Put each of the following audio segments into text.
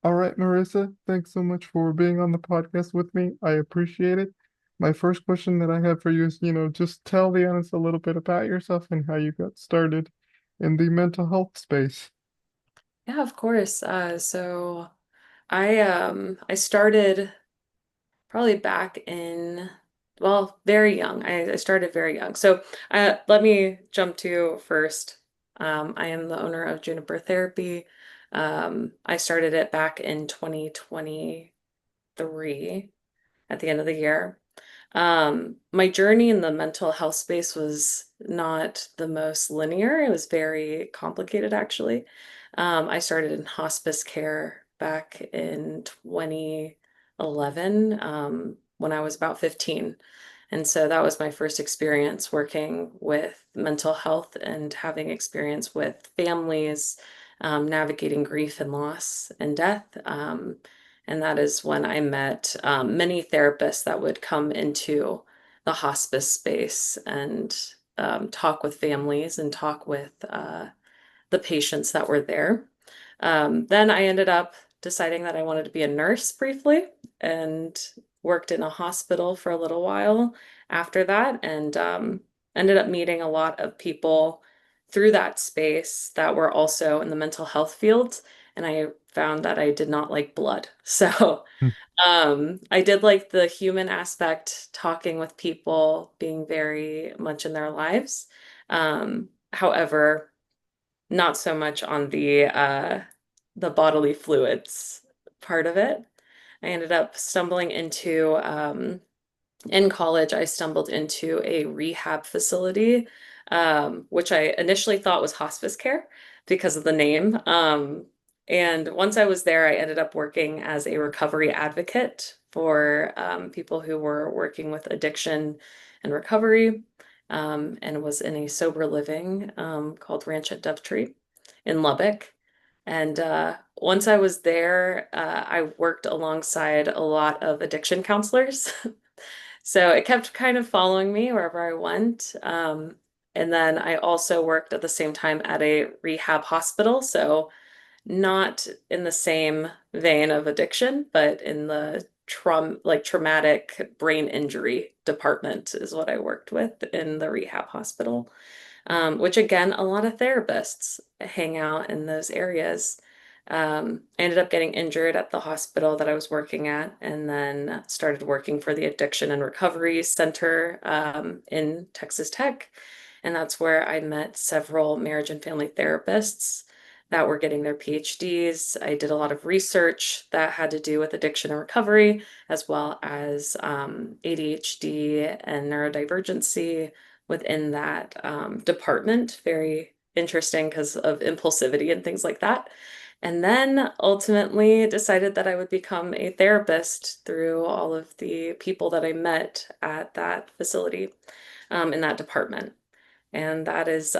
All right, Marissa, thanks so much for being on the podcast with me. I appreciate it. My first question that I have for you is, just tell the audience a little bit about yourself and how you got started in the mental health space. Yeah, of course. So I started probably back in very young. I started very young. So let me jump to first. I am the owner of Juniper Therapy. I started it back in 2023 at the end of the year. My journey in the mental health space was not the most linear. It was very complicated, actually. I started in hospice care back in 2011, when I was about 15. And so that was my first experience working with mental health and having experience with families, navigating grief and loss and death. And that is when I met many therapists that would come into the hospice space and talk with families and talk with the patients that were there. Then I ended up deciding that I wanted to be a nurse briefly and worked in a hospital for a little while after that, and ended up meeting a lot of people through that space that were also in the mental health field. And I found that I did not like blood. So Hmm. I did like the human aspect, talking with people, being very much in their lives. However, not so much on the bodily fluids part of it. I ended up stumbling into in college, I stumbled into a rehab facility, which I initially thought was hospice care because of the name. And once I was there, I ended up working as a recovery advocate for people who were working with addiction and recovery, and was in a sober living called Ranch at Dovetree in Lubbock. And once I was there, I worked alongside a lot of addiction counselors. So it kept kind of following me wherever I went. And then I also worked at the same time at a rehab hospital. So not in the same vein of addiction, but in the traumatic brain injury department is what I worked with in the rehab hospital. Which again, a lot of therapists hang out in those areas. I ended up getting injured at the hospital that I was working at, and then started working for the Addiction and Recovery Center in Texas Tech. And that's where I met several marriage and family therapists that were getting their PhDs. I did a lot of research that had to do with addiction and recovery, as well as ADHD and neurodivergency within that department. Very interesting because of impulsivity and things like that. And then ultimately decided that I would become a therapist through all of the people that I met at that facility, in that department. And that is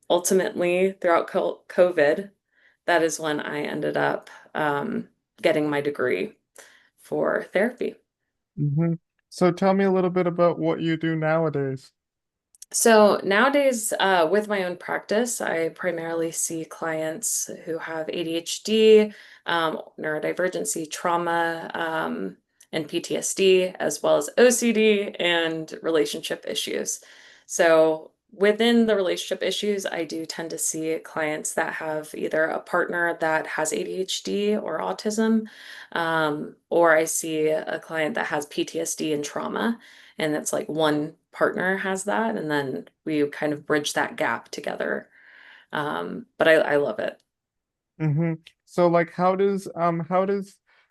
ultimately throughout COVID, that is when I ended up getting my degree for therapy. hmm So tell me a little bit about what you do nowadays. So nowadays, with my own practice, I primarily see clients who have ADHD, neurodivergency, trauma, and PTSD, as well as OCD and relationship issues. So within the relationship issues, I do tend to see clients that have either a partner that has ADHD or autism, or I see a client that has PTSD and trauma, and it's like one partner has that, and then we kind of bridge that gap together. But I love it. hmm So like how does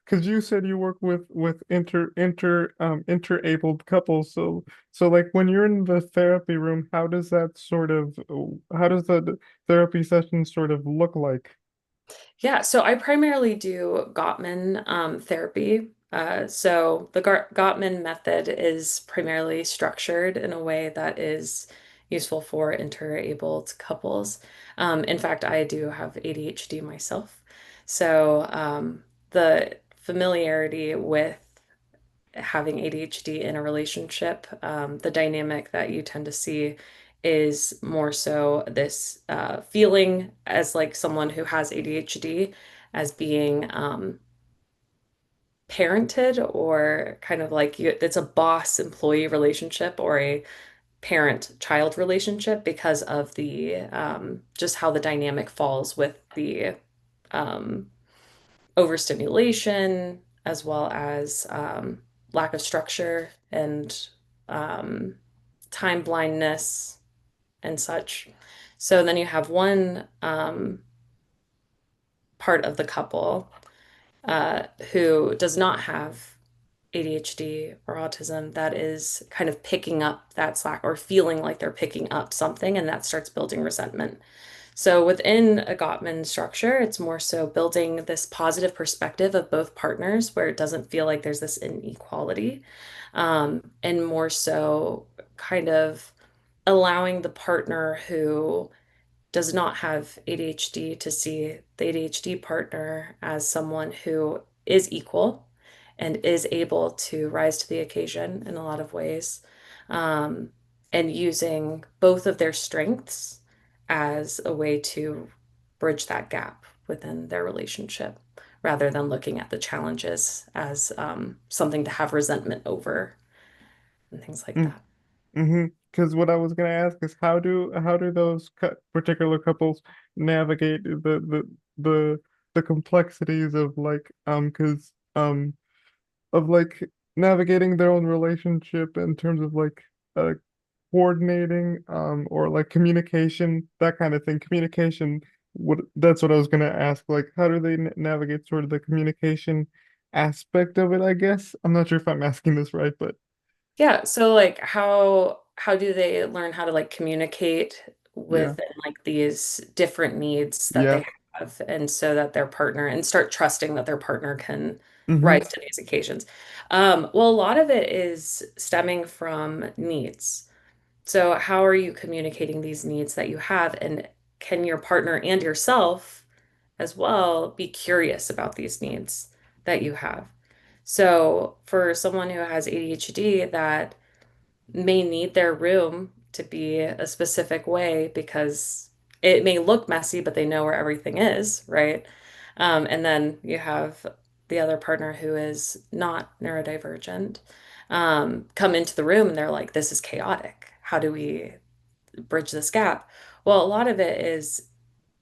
because you said you work with interabled couples, so like when you're in the therapy room, how does the therapy session sort of look like? Yeah, so I primarily do Gottman therapy. So the Gottman method is primarily structured in a way that is useful for interabled couples. In fact, I do have ADHD myself. So the familiarity with having ADHD in a relationship, the dynamic that you tend to see is more so this feeling as like someone who has ADHD as being parented or kind of like it's a boss employee relationship or a parent child relationship because of the just how the dynamic falls with the um, overstimulation as well as lack of structure and um, time blindness and such. So then you have one part of the couple who does not have ADHD or autism that is kind of picking up that slack or feeling like they're picking up something, and that starts building resentment. So within a Gottman structure, it's more so building this positive perspective of both partners where it doesn't feel like there's this inequality, and more so kind of allowing the partner who does not have ADHD to see the ADHD partner as someone who is equal and is able to rise to the occasion in a lot of ways, um, and using both of their strengths as a way to bridge that gap within their relationship rather than looking at the challenges as something to have resentment over and things like that. Mm-hmm. Because what I was gonna ask is how do those particular couples navigate the the complexities of like because of like navigating their own relationship in terms of like uh coordinating or like communication, that kind of thing. Communication, what that's what I was gonna ask. Like how do they navigate sort of the communication aspect of it, I guess. I'm not sure if I'm asking this right, but Yeah, so like how do they learn how to like communicate yeah. within like these different needs that Yeah. they have and so that their partner and start trusting that their partner can Mm-hmm. rise to these occasions. Well, a lot of it is stemming from needs. So how are you communicating these needs that you have and can your partner and yourself as well be curious about these needs that you have? So for someone who has ADHD that may need their room to be a specific way because it may look messy, but they know where everything is, right? And then you have the other partner who is not neurodivergent come into the room and they're like, this is chaotic. How do we bridge this gap? Well, a lot of it is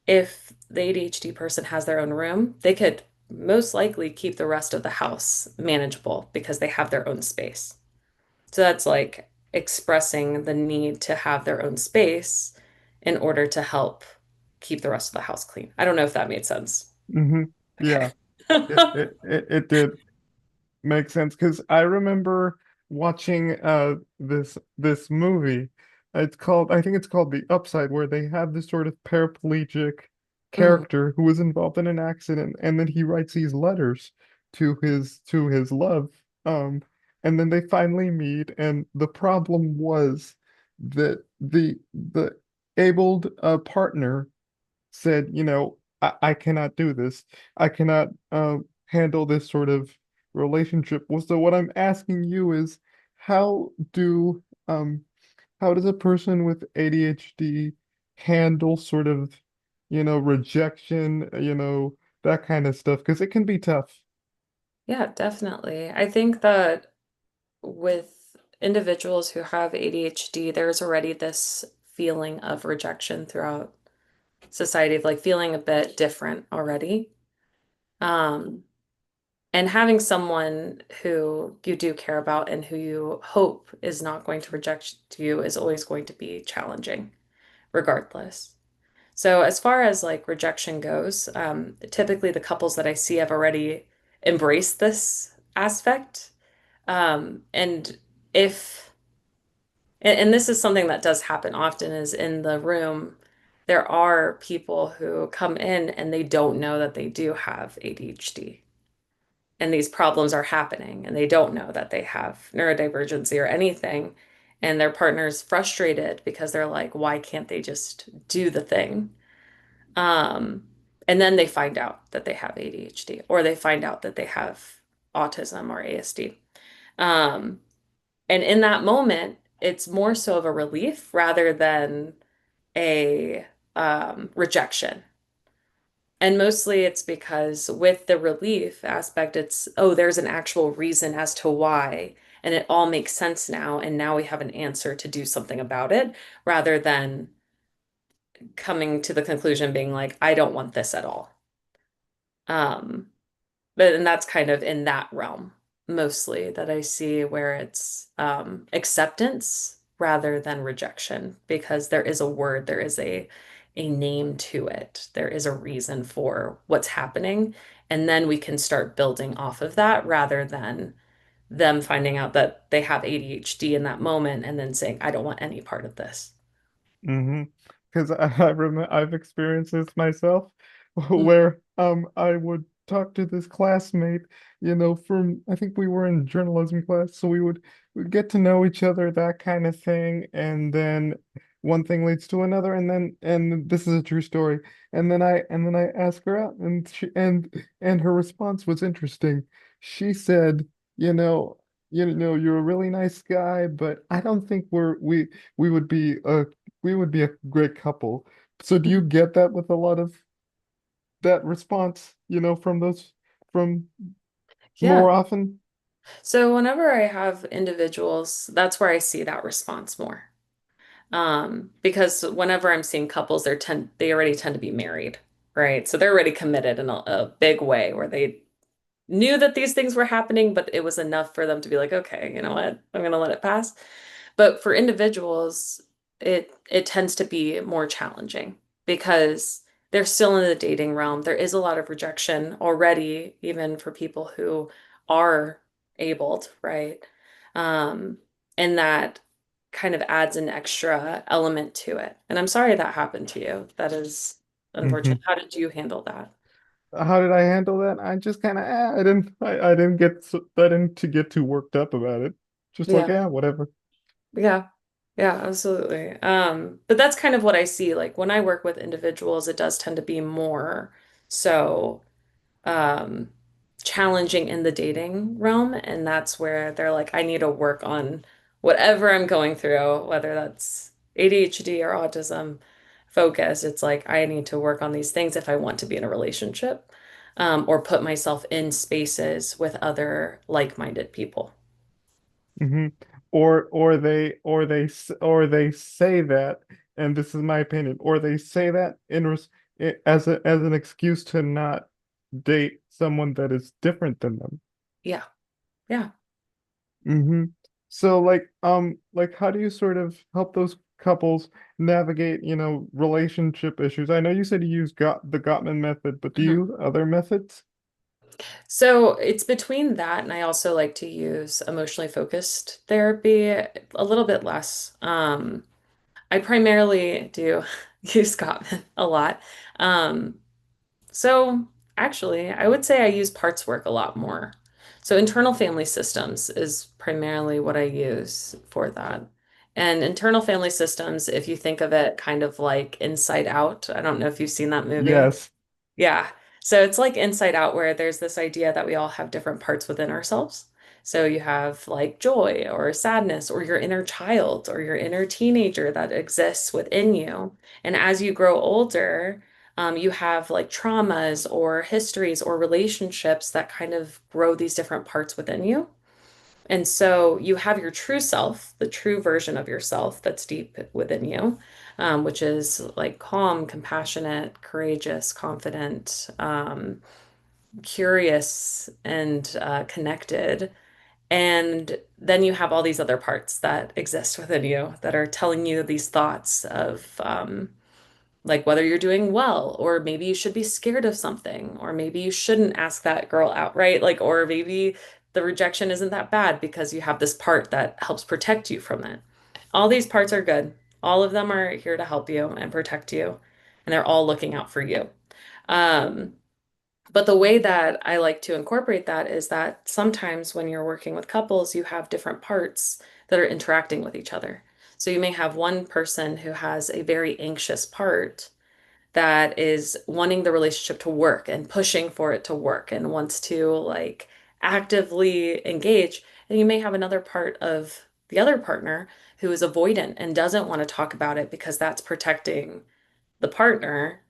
if the ADHD person has their own room, they could most likely keep the rest of the house manageable because they have their own space. So that's like expressing the need to have their own space in order to help keep the rest of the house clean. I don't know if that made sense. Mm-hmm. Okay. Yeah. It did. Makes sense because I remember watching this movie. I think it's called The Upside, where they have this sort of paraplegic Mhm. character who was involved in an accident, and then he writes these letters to his love. And then they finally meet, and the problem was that the abled partner said, I cannot do this. I cannot handle this sort of relationship. Well, so what I'm asking you is how do how does a person with ADHD handle sort of, rejection, that kind of stuff? Because it can be tough. Yeah, definitely. I think that with individuals who have ADHD, there's already this feeling of rejection throughout society of like feeling a bit different already. Um, and having someone who you do care about and who you hope is not going to reject you is always going to be challenging, regardless. So, as far as like rejection goes, typically the couples that I see have already embraced this aspect. And if, and this is something that does happen often, is in the room, there are people who come in and they don't know that they do have ADHD and these problems are happening and they don't know that they have neurodivergency or anything. And their partner's frustrated because they're like, why can't they just do the thing? Um, and then they find out that they have ADHD or they find out that they have autism or ASD. Um, and in that moment, it's more so of a relief rather than a rejection. And mostly it's because with the relief aspect, it's, oh, there's an actual reason as to why, and it all makes sense now, and now we have an answer to do something about it, rather than coming to the conclusion being like, I don't want this at all. Um, but and that's kind of in that realm mostly that I see where it's acceptance rather than rejection because there is a word, there is a name to it. There is a reason for what's happening. And then we can start building off of that rather than them finding out that they have ADHD in that moment and then saying, I don't want any part of this. Mm-hmm. Because I remember I've experienced this myself, Mhm. where I would talk to this classmate, from I think we were in journalism class, so we'd get to know each other, that kind of thing, and then one thing leads to another, and this is a true story, and then I asked her out, and her response was interesting. She said, you know, you're a really nice guy, but I don't think we would be a great couple. So do you get that with a lot of that response, from Yeah. more often? So whenever I have individuals, that's where I see that response more. Because whenever I'm seeing couples, they already tend to be married, right? So they're already committed in a big way where they knew that these things were happening, but it was enough for them to be like, okay, you know what? I'm gonna let it pass. But for individuals, it tends to be more challenging because they're still in the dating realm. There is a lot of rejection already, even for people who are abled, right? Um, and that kind of adds an extra element to it. And I'm sorry that happened to you. That is unfortunate. Hmm. How did you handle that? How did I handle that? I just kind of, I didn't get too worked up about it. Just like, Yeah. yeah, whatever. Yeah. Yeah, absolutely. But that's kind of what I see. Like when I work with individuals, it does tend to be more so um challenging in the dating realm. And that's where they're like, I need to work on whatever I'm going through, whether that's ADHD or autism focus. It's like I need to work on these things if I want to be in a relationship, or put myself in spaces with other like-minded people. Hmm. Or they say that, and this is my opinion, or they say that as an excuse to not date someone that is different than them. Yeah. Yeah. Hmm. So like how do you sort of help those couples navigate, relationship issues? I know you said you use the Gottman method, but do you use other methods? So it's between that, and I also like to use emotionally focused therapy a little bit less. I primarily do use Gottman a lot. Um, so actually, I would say I use parts work a lot more. So internal family systems is primarily what I use for that. And internal family systems, if you think of it kind of like Inside Out, I don't know if you've seen that movie. Yes. Yeah. So it's like Inside Out, where there's this idea that we all have different parts within ourselves. So you have like joy or sadness or your inner child or your inner teenager that exists within you. And as you grow older, you have like traumas or histories or relationships that kind of grow these different parts within you. And so you have your true self, the true version of yourself that's deep within you, which is like calm, compassionate, courageous, confident, curious, and connected. And then you have all these other parts that exist within you that are telling you these thoughts of like whether you're doing well, or maybe you should be scared of something, or maybe you shouldn't ask that girl out, right? Like, or maybe the rejection isn't that bad because you have this part that helps protect you from it. All these parts are good. All of them are here to help you and protect you, and they're all looking out for you. Um, but the way that I like to incorporate that is that sometimes when you're working with couples, you have different parts that are interacting with each other. So you may have one person who has a very anxious part that is wanting the relationship to work and pushing for it to work and wants to like actively engage. And you may have another part of the other partner who is avoidant and doesn't want to talk about it because that's protecting the partner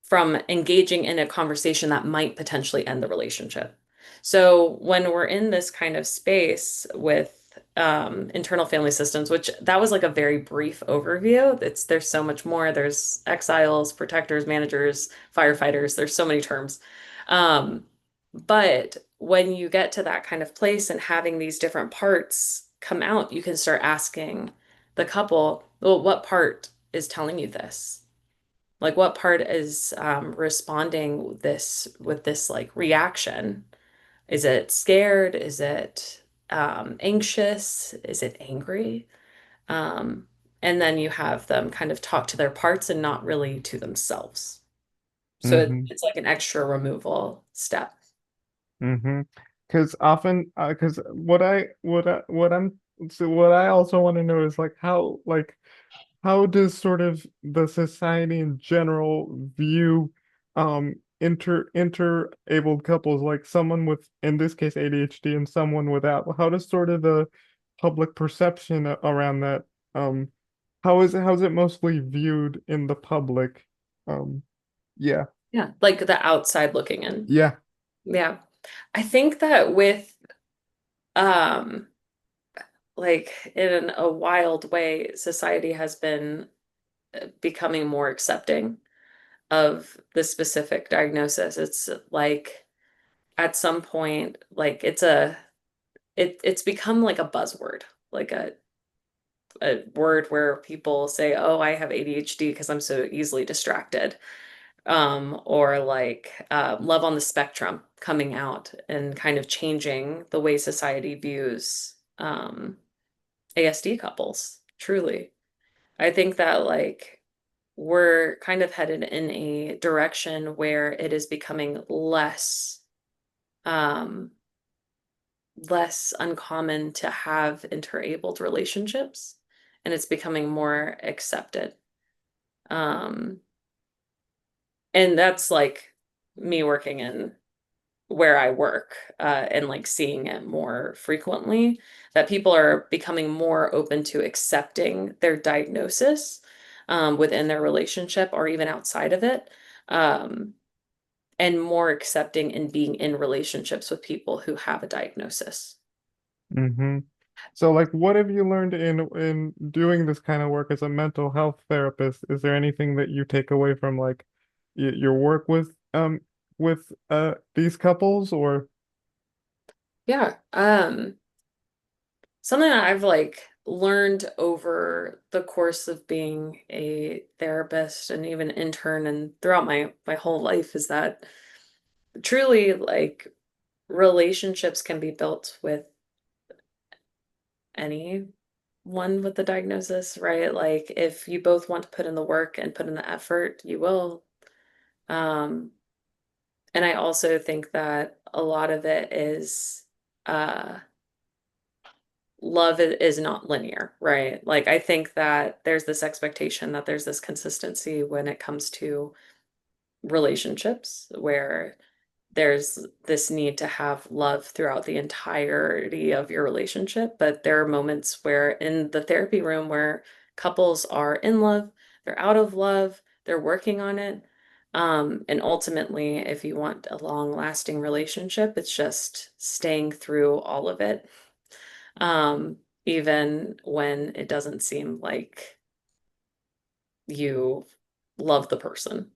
from engaging in a conversation that might potentially end the relationship. So when we're in this kind of space with internal family systems, which that was like a very brief overview. There's so much more. There's exiles, protectors, managers, firefighters. There's so many terms. Um, but when you get to that kind of place and having these different parts come out, you can start asking the couple, well, what part is telling you this? Like what part is responding with this like reaction? Is it scared? Is it anxious? Is it angry? Um, and then you have them kind of talk to their parts and not really to themselves. So Mm-hmm. it's like an extra removal step. Mm-hmm. Because often, because what I also want to know is like how does sort of the society in general view interabled couples, like someone with, in this case, ADHD and someone without? How does sort of the public perception around that, um how's it mostly viewed in the public? Um yeah. Yeah, like the outside looking in. Yeah. Yeah. I think that with um like in a wild way, society has been becoming more accepting of the specific diagnosis. It's like at some point, like it's become like a buzzword, like a word where people say, "Oh, I have ADHD because I'm so easily distracted." Or like love on the spectrum coming out and kind of changing the way society views ASD couples. Truly. I think that like we're kind of headed in a direction where it is becoming um, less uncommon to have interabled relationships, and it's becoming more accepted. Um, and that's like me working in where I work, and like seeing it more frequently, that people are becoming more open to accepting their diagnosis within their relationship or even outside of it, um, and more accepting in being in relationships with people who have a diagnosis. Mm-hmm. So, like, what have you learned in doing this kind of work as a mental health therapist? Is there anything that you take away from like y your work with these couples or? Yeah. Something that I've like learned over the course of being a therapist and even intern and throughout my whole life is that truly like relationships can be built with anyone with the diagnosis, right? Like if you both want to put in the work and put in the effort, you will. Um, and I also think that a lot of it is uh is not linear, right? Like I think that there's this expectation that there's this consistency when it comes to relationships where there's this need to have love throughout the entirety of your relationship, but there are moments where in the therapy room where couples are in love, they're out of love, they're working on it. And ultimately, if you want a long-lasting relationship, it's just staying through all of it, um, even when it doesn't seem like you love the person,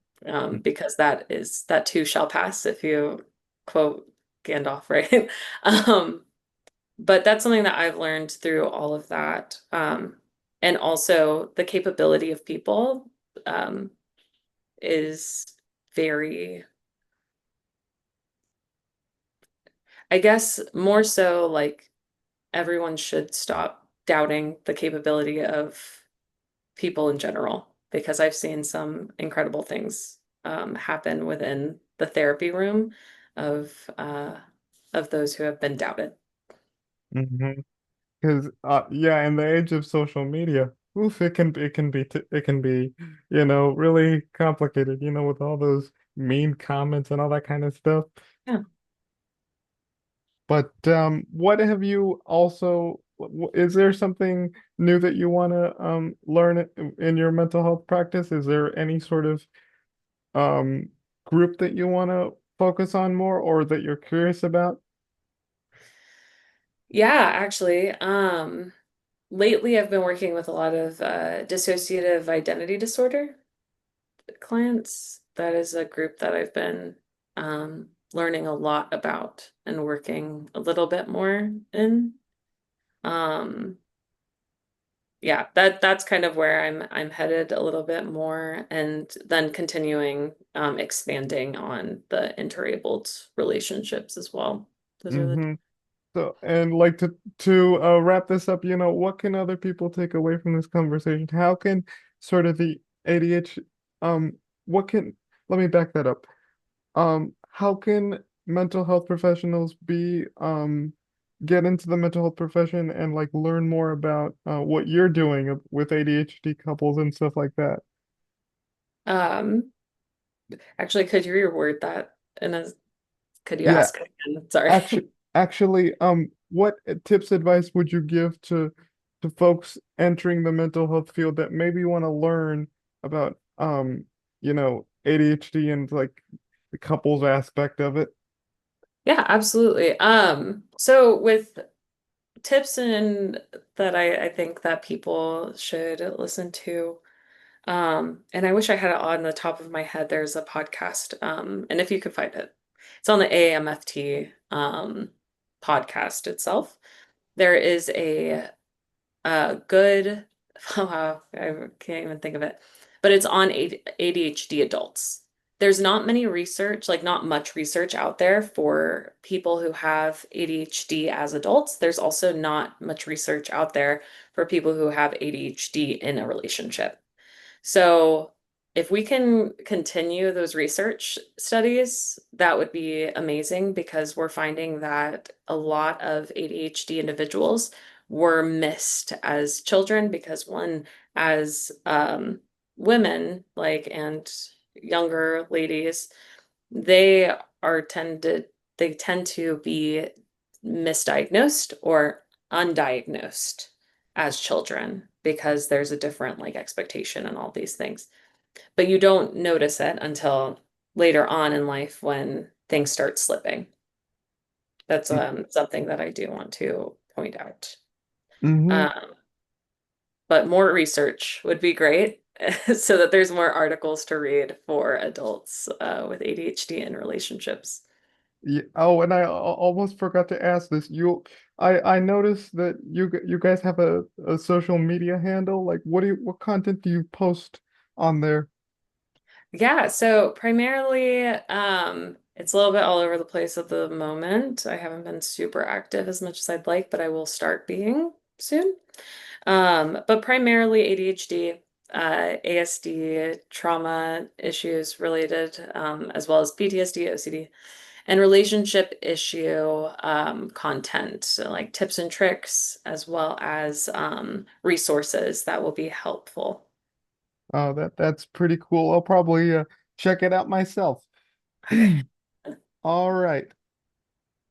because that too shall pass if you quote Gandalf, right? Um, but that's something that I've learned through all of that. And also the capability of people um, is very, I guess, more so like everyone should stop doubting the capability of people in general because I've seen some incredible things happen within the therapy room of uh, of those who have been doubted. Mm-hmm. Because yeah, in the age of social media, oof, it can be, really complicated, with all those mean comments and all that kind of stuff. Yeah. But what have you also Is there something new that you want to learn in your mental health practice? Is there any sort of um group that you want to focus on more or that you're curious about? Yeah, actually, lately I've been working with a lot of dissociative identity disorder clients. That is a group that I've been learning a lot about and working a little bit more in. Um, yeah, that's kind of where I'm headed a little bit more, and then continuing expanding on the interabled relationships as well. Those are the Mm-hmm. So, and like to wrap this up, what can other people take away from this conversation? How can sort of the ADHD, um, what can, let me back that up. How can mental health professionals get into the mental health profession and like learn more about what you're doing with ADHD couples and stuff like that? um actually, could you reword that in a could you Yeah, ask again? Sorry. actually, what tips, advice would you give to folks entering the mental health field that maybe want to learn about ADHD and like the couples aspect of it? Yeah, absolutely. So with tips and that I think that people should listen to. And I wish I had it on the top of my head. There's a podcast, and if you could find it, it's on the AAMFT podcast itself. There is a good, oh, wow, I can't even think of it, but it's on ADHD adults. There's not many research, like not much research out there for people who have ADHD as adults. There's also not much research out there for people who have ADHD in a relationship. So if we can continue those research studies, that would be amazing because we're finding that a lot of ADHD individuals were missed as children because one, as women, like and younger ladies, they are tended they tend to be misdiagnosed or undiagnosed as children because there's a different like expectation and all these things. But you don't notice it until later on in life when things start slipping. That's something that I do want to point out. Mm-hmm. Um, but more research would be great so that there's more articles to read for adults with ADHD and relationships. Yeah. Oh, and I almost forgot to ask this. I noticed that you guys have a social media handle. Like, what content do you post on there? Yeah, so primarily, it's a little bit all over the place at the moment. I haven't been super active as much as I'd like, but I will start being soon. But primarily ADHD, ASD, trauma issues related, as well as PTSD, OCD, and relationship issue content, so like tips and tricks, as well as resources that will be helpful. Oh, that's pretty cool. I'll probably check it out myself. Okay. All right.